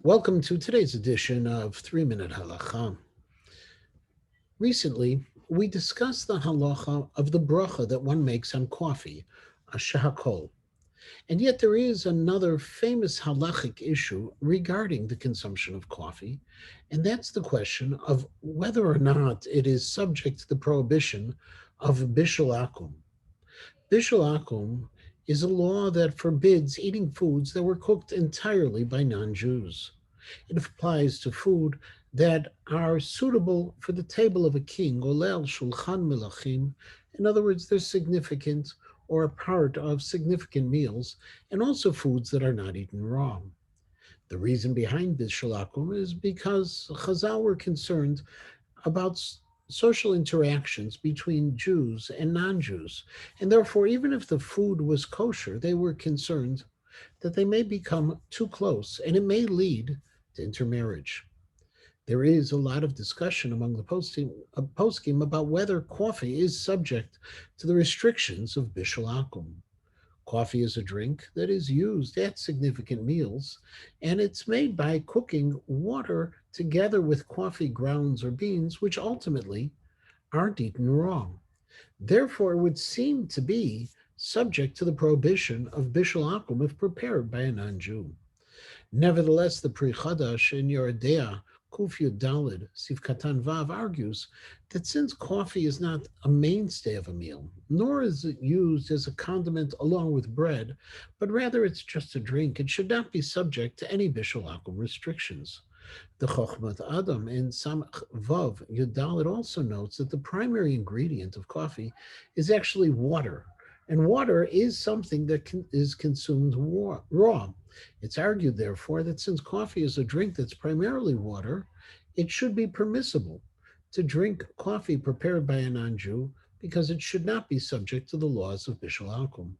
Welcome to today's edition of 3 Minute Halacha. Recently, we discussed the halacha of the bracha that one makes on coffee, a shahakol. And yet there is another famous halachic issue regarding the consumption of coffee, and that's the question of whether or not it is subject to the prohibition of Bishul Akum. Bishul Akum is a law that forbids eating foods that were cooked entirely by non-Jews. It applies to food that are suitable for the table of a king, olel shulchan melachim. In other words, they're significant or a part of significant meals, and also foods that are not eaten raw. The reason behind this shalakum is because Chazal were concerned about social interactions between Jews and non-Jews, and therefore, even if the food was kosher, they were concerned that they may become too close and it may lead to intermarriage. There is a lot of discussion among the poskim about whether coffee is subject to the restrictions of Bishul Akum. Coffee is a drink that is used at significant meals, and it's made by cooking water together with coffee grounds or beans, which ultimately aren't eaten raw. Therefore, it would seem to be subject to the prohibition of Bishul Akum if prepared by a non-Jew. Nevertheless, the Pri Chadash in Yeridea, Kuf Yud Dalid, Sif Katan Vav argues that since coffee is not a mainstay of a meal, nor is it used as a condiment along with bread, but rather it's just a drink, it should not be subject to any Bishul Akum restrictions. The Chochmat Adam in Samach Vav Yudalid also notes that the primary ingredient of coffee is actually water, and water is something that is consumed raw. It's argued, therefore, that since coffee is a drink that's primarily water, it should be permissible to drink coffee prepared by a non-Jew because it should not be subject to the laws of Bishul Akum.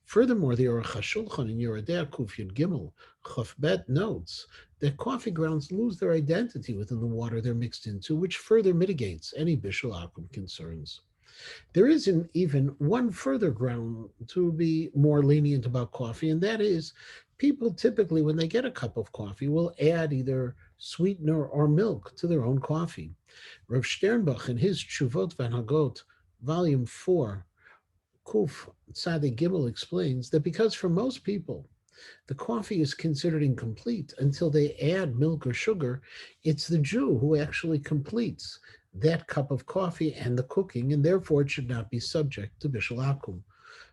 Furthermore, the Aruch HaShulchan in Yeridea Kuf Yud Gimel Chaf Bet notes that coffee grounds lose their identity within the water they're mixed into, which further mitigates any Bishul Akum concerns. There is even one further ground to be more lenient about coffee, and that is people typically, when they get a cup of coffee, will add either sweetener or milk to their own coffee. Rav Sternbach, in his Tshuvot Vanhagot, Volume 4, Kuf Tzadi Gimel, explains that because for most people, the coffee is considered incomplete until they add milk or sugar, it's the Jew who actually completes that cup of coffee and the cooking, and therefore it should not be subject to Bishul Akum.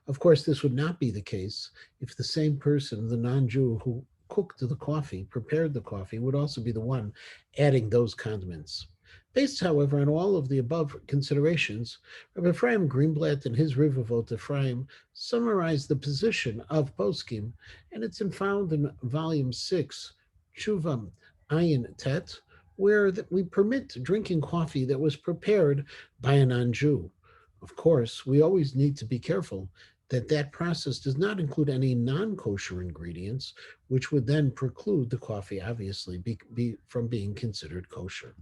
Of course, this would not be the case if the same person, the non-Jew who cooked the coffee, prepared the coffee, would also be the one adding those condiments. Based, however, on all of the above considerations, Rabbi Ephraim Greenblatt and his Rivavot Ephraim summarized the position of Poskim, and it's found in Volume 6, Tshuva Ayin Tet, where we permit drinking coffee that was prepared by a non-Jew. Of course, we always need to be careful that that process does not include any non-kosher ingredients, which would then preclude the coffee, obviously, from being considered kosher.